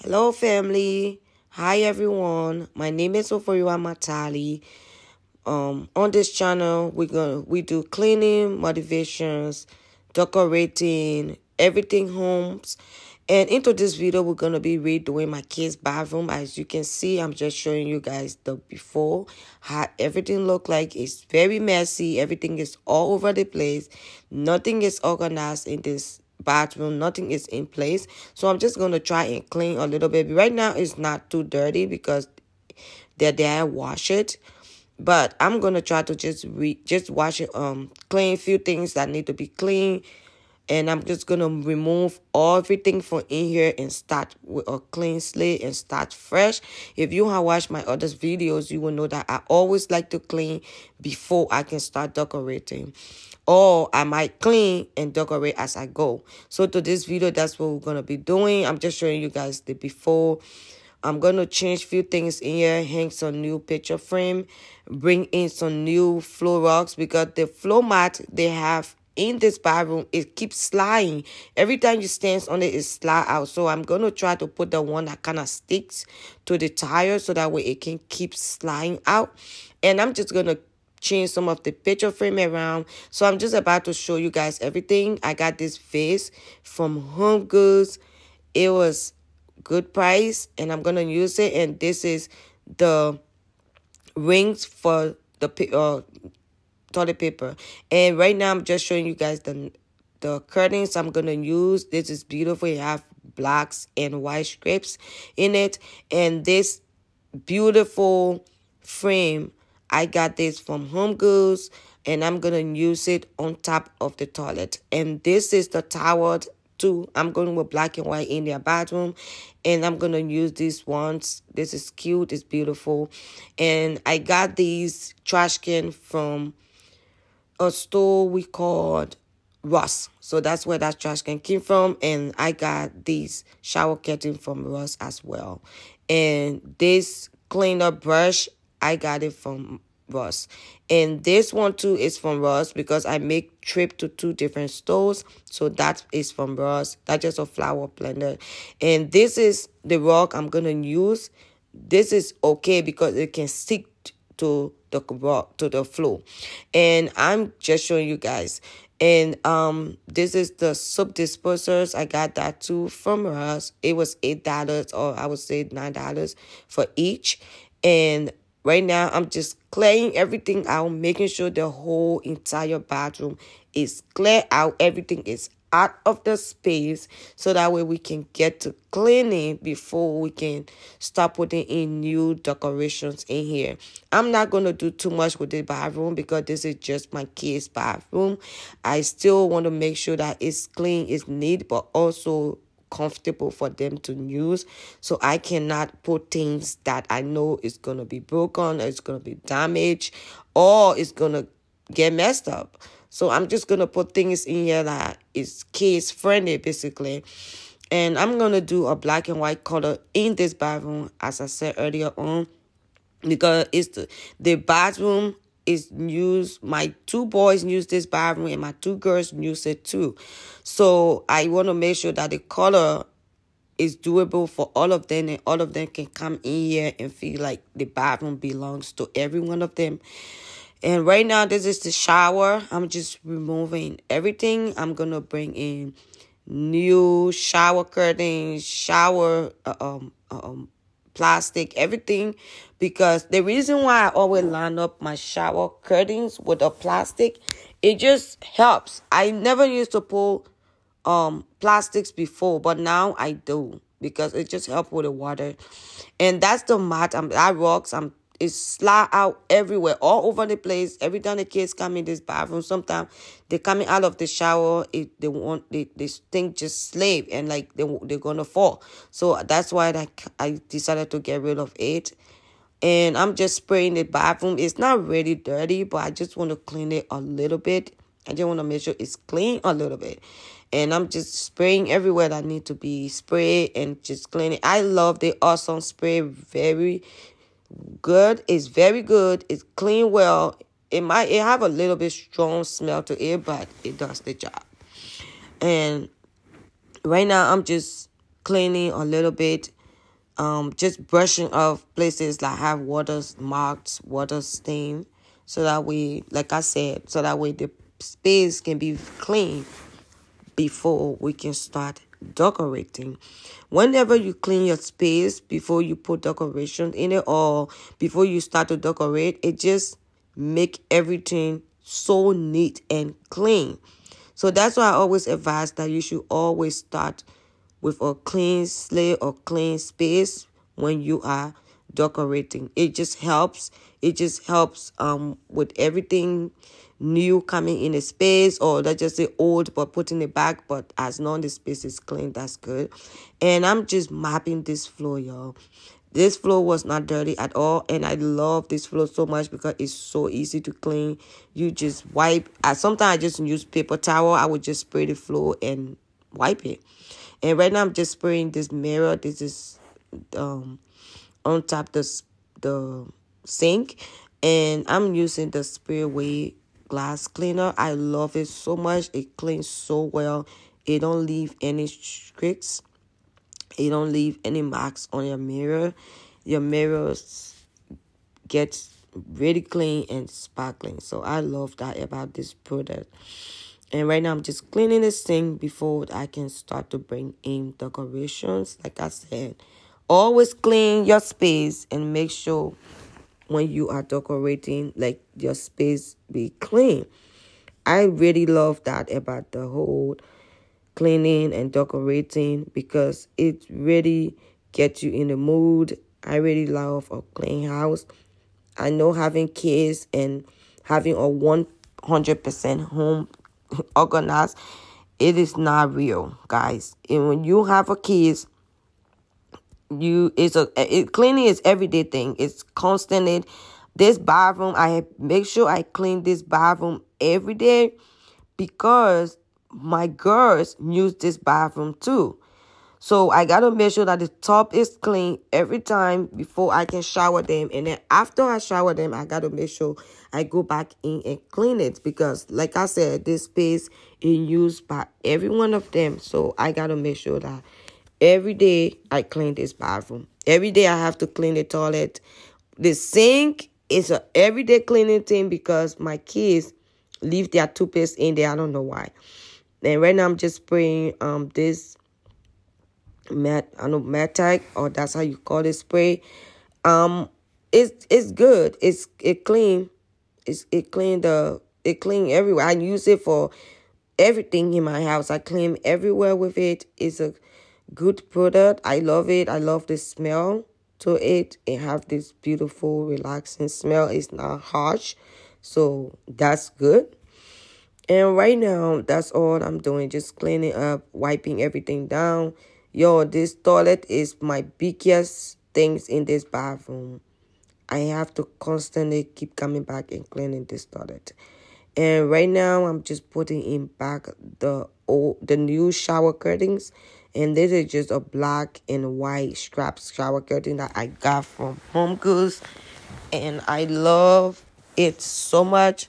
Hello, family. Hi, everyone. My name is Oforiwa Matali. On this channel, we do cleaning, motivations, decorating, everything homes. And into this video, we're gonna be redoing my kids' bathroom. As you can see, I'm just showing you guys the before, how everything look like. It's very messy. Everything is all over the place. Nothing is organized in this bathroom. Nothing is in place. So I'm just gonna try and clean a little bit. Right now, it's not too dirty because they're there. I wash it. But I'm gonna try to just wash it, clean a few things that need to be clean, and I'm just gonna remove everything from in here and start with a clean slate and start fresh. If you have watched my other videos, you will know that I always like to clean before I can start decorating, or I might clean and decorate as I go. So to this video, that's what we're gonna be doing. I'm just showing you guys the before. I'm going to change a few things in here, hang some new picture frame, bring in some new floor rugs because the floor mat they have in this bathroom, it keeps sliding. Every time you stand on it, it slide out. So I'm going to try to put the one that kind of sticks to the tire so that way it can keep sliding out. And I'm just going to change some of the picture frame around. So I'm just about to show you guys everything. I got this vase from Home Goods. It was good price, and I'm gonna use it. And this is the rings for the toilet paper. And right now I'm just showing you guys the curtains I'm gonna use. This is beautiful. You have blacks and white strips in it. And this beautiful frame, I got this from Home Goods, and I'm gonna use it on top of the toilet. And this is the towel too. I'm going with black and white in their bathroom, and I'm gonna use these ones. This is cute, it's beautiful. And I got these trash can from a store we called Ross. So that's where that trash can came from. And I got these shower curtain from Ross as well. And this cleaner brush, I got it from Ross. And this one too is from Ross because I make trip to 2 different stores. So that is from Ross. That's just a flower blender. And this is the rug I'm gonna use. This is okay because it can stick to the rug, to the floor. And I'm just showing you guys. And this is the soap dispersers. I got that too from Ross. It was $8, or I would say $9 for each. And right now, I'm just clearing everything out, making sure the whole entire bathroom is clear out. Everything is out of the space, so that way we can get to cleaning before we can start putting in new decorations in here. I'm not going to do too much with the bathroom because this is just my kids' bathroom. I still want to make sure that it's clean, it's neat, but also comfortable for them to use. So I cannot put things that I know is going to be broken, or it's going to be damaged, or it's going to get messed up. So I'm just going to put things in here that is kids friendly basically. And I'm going to do a black and white color in this bathroom, as I said earlier on, because it's the bathroom is used. My 2 boys use this bathroom, and my 2 girls use it too. So I want to make sure that the color is doable for all of them, and all of them can come in here and feel like the bathroom belongs to every one of them. And right now, this is the shower. I'm just removing everything. I'm gonna bring in new shower curtains, shower plastic, everything, because the reason why I always line up my shower curtains with a plastic, it just helps. I never used to pull plastics before, but now I do because it just helps with the water. And that's the mat. That rocks. It slide out everywhere, all over the place. Every time the kids come in this bathroom, sometimes they're coming out of the shower, this thing just slip, and like they're gonna fall. So that's why I decided to get rid of it. And I'm just spraying the bathroom. It's not really dirty, but I just want to clean it a little bit. I just want to make sure it's clean a little bit. And I'm just spraying everywhere that need to be sprayed and just cleaning. I love the Awesome spray. Very good. It's very good. It's clean well. It have a little bit strong smell to it, but it does the job. And right now I'm just cleaning a little bit just brushing off places that have water marks, water stain, so that way, like I said, so that way the space can be clean before we can start decorating. Whenever you clean your space before you put decoration in it, or before you start to decorate, it just make everything so neat and clean. So that's why I always advise that you should always start with a clean slate or clean space when you are decorating. It just helps. It just helps with everything new coming in the space, or let's just say old but putting it back. But as long as the space is clean, that's good. And I'm just mopping this floor, y'all. This floor was not dirty at all, and I love this floor so much because it's so easy to clean. You just wipe. Sometimes I just use paper towel. I would just spray the floor and wipe it. And right now I'm just spraying this mirror. This is on top the sink, and I'm using the Sprayway glass cleaner. I love it so much. It cleans so well. It don't leave any streaks. It don't leave any marks on your mirror. Your mirrors get really clean and sparkling. So I love that about this product. And right now I'm just cleaning the sink before I can start to bring in decorations. Like I said, always clean your space and make sure when you are decorating, like, your space be clean. I really love that about the whole cleaning and decorating, because it really gets you in the mood. I really love a clean house. I know having kids and having a 100% home organized, it is not real, guys. And when you have a kids, cleaning is everyday thing. It's constant. This bathroom, I make sure I clean this bathroom every day, because my girls use this bathroom too. So I gotta make sure that the tub is clean every time before I can shower them. And then after I shower them, I gotta make sure I go back in and clean it, because like I said, this space is used by every one of them. So I gotta make sure that every day I clean this bathroom. Every day I have to clean the toilet. The sink is a everyday cleaning thing, because my kids leave their toothpaste in there. I don't know why. And right now I'm just spraying this matic, or that's how you call it, spray. It's good. It clean. It clean everywhere. I use it for everything in my house. I clean everywhere with it. It's a good product. I love it. I love the smell to it. It have this beautiful, relaxing smell. It's not harsh, so that's good. And right now, that's all I'm doing. Just cleaning up, wiping everything down. Yo, this toilet is my biggest things in this bathroom. I have to constantly keep coming back and cleaning this toilet. And right now, I'm just putting in back the new shower curtains. And this is just a black and white strap shower curtain that I got from Home Goods. And I love it so much.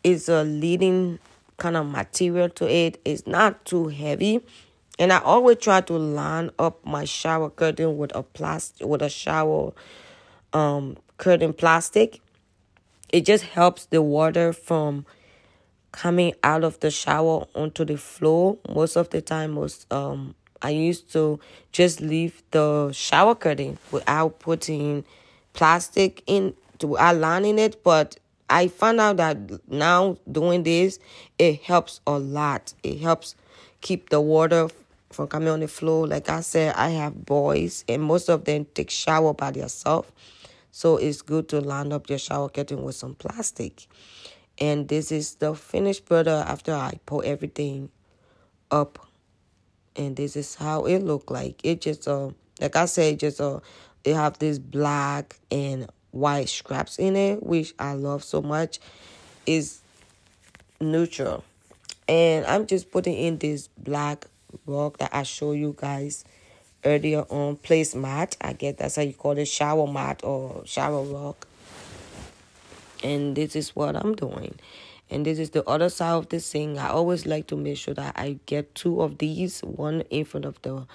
It's a leading kind of material to it. It's not too heavy. And I always try to line up my shower curtain with a shower curtain plastic. It just helps the water from coming out of the shower onto the floor. Most of the time, I used to just leave the shower curtain without putting plastic in, without lining it. But I found out that now doing this, it helps a lot. It helps keep the water from coming on the floor. Like I said, I have boys, and most of them take shower by themselves. So it's good to line up your shower curtain with some plastic. And this is the finished product after I pour everything up. And this is how it look like. It just like I said, it have this black and white scraps in it, which I love so much. Is neutral. And I'm just putting in this black rug that I show you guys earlier on, placemat. I guess that's how you call it, shower mat or shower rug. And this is what I'm doing. And this is the other side of the sink. I always like to make sure that I get two of these, one in front of the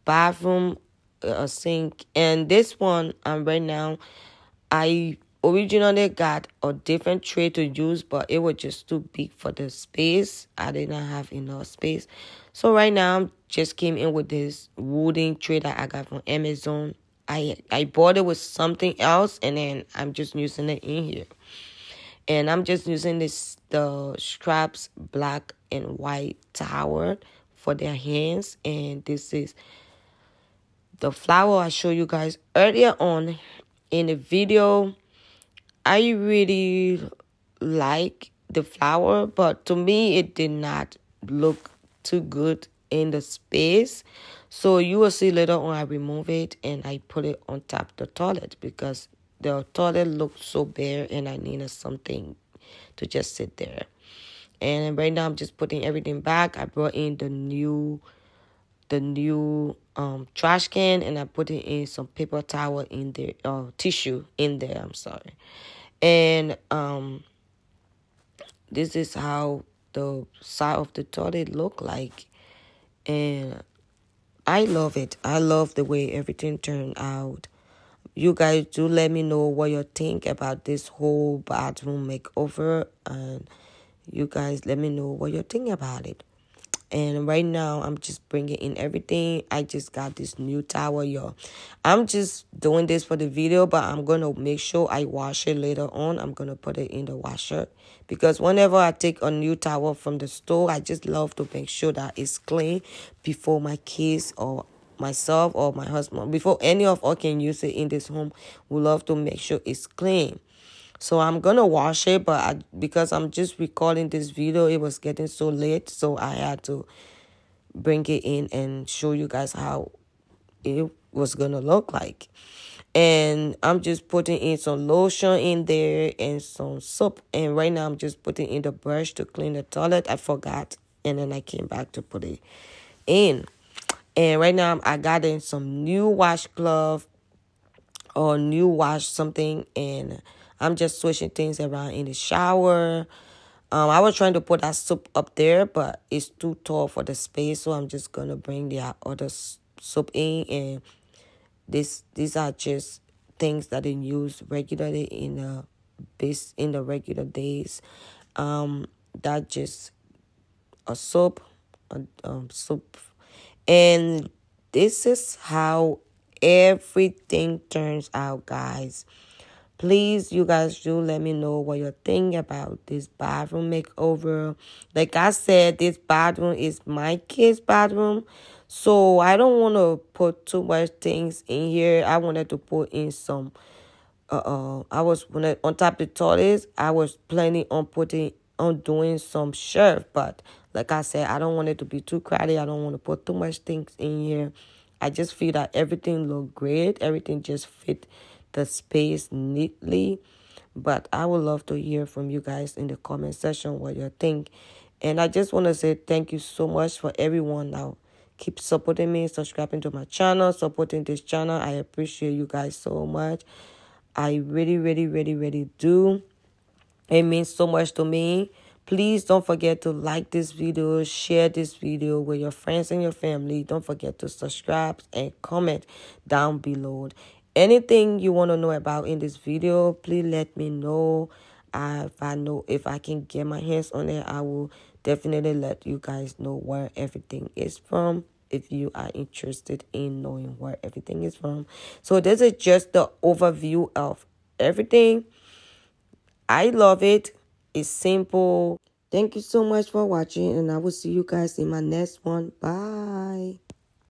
bathroom a sink. And this one, right now, I originally got a different tray to use, but it was just too big for the space. I did not have enough space. So right now, I just came in with this wooden tray that I got from Amazon. I bought it with something else, and then I'm just using it in here. And I'm just using the Scraps black and white towel for their hands. And this is the flower I showed you guys earlier on in the video. I really like the flower, but to me it did not look too good in the space. So you will see later on I remove it and I put it on top of the toilet because the toilet looked so bare and I needed something to just sit there. And right now I'm just putting everything back. I brought in the new trash can, and I put it in some paper towel in there, tissue in there, I'm sorry. And this is how the side of the toilet look like. And I love it. I love the way everything turned out. You guys do let me know what you think about this whole bathroom makeover, and you guys let me know what you think about it. And right now, I'm just bringing in everything. I just got this new towel, y'all. I'm just doing this for the video, but I'm going to make sure I wash it later on. I'm going to put it in the washer. Because whenever I take a new towel from the store, I just love to make sure that it's clean before my kids or myself or my husband, before any of us can use it in this home. We love to make sure it's clean. So I'm going to wash it, but because I'm just recording this video, it was getting so late. So I had to bring it in and show you guys how it was going to look like. And I'm just putting in some lotion in there and some soap. And right now I'm just putting in the brush to clean the toilet. I forgot. And then I came back to put it in. And right now I got in some new washcloth or new wash something, and I'm just switching things around in the shower. I was trying to put that soap up there, but it's too tall for the space, so I'm just gonna bring the other soap in. And these are just things that I use regularly in the regular days. That just a soap, soap, and this is how everything turns out, guys. Please, you guys do let me know what you think about this bathroom makeover. Like I said, this bathroom is my kid's bathroom, so I don't want to put too much things in here. I wanted to put in some on top of the toilet, I was planning on doing some shelf, but like I said, I don't want it to be too crowded. I don't want to put too much things in here. I just feel that everything looked great. Everything just fit the space neatly. But I would love to hear from you guys in the comment section what you think. And I just want to say thank you so much for everyone now. Keep supporting me, subscribing to my channel, supporting this channel. I appreciate you guys so much. I really, really, really, really do. It means so much to me. Please don't forget to like this video, share this video with your friends and your family. Don't forget to subscribe and comment down below. Anything you want to know about in this video, please let me know. If I can get my hands on it, I will definitely let you guys know where everything is from, if you are interested in knowing where everything is from. So this is just the overview of everything. I love it. It's simple. Thank you so much for watching, and I will see you guys in my next one. Bye.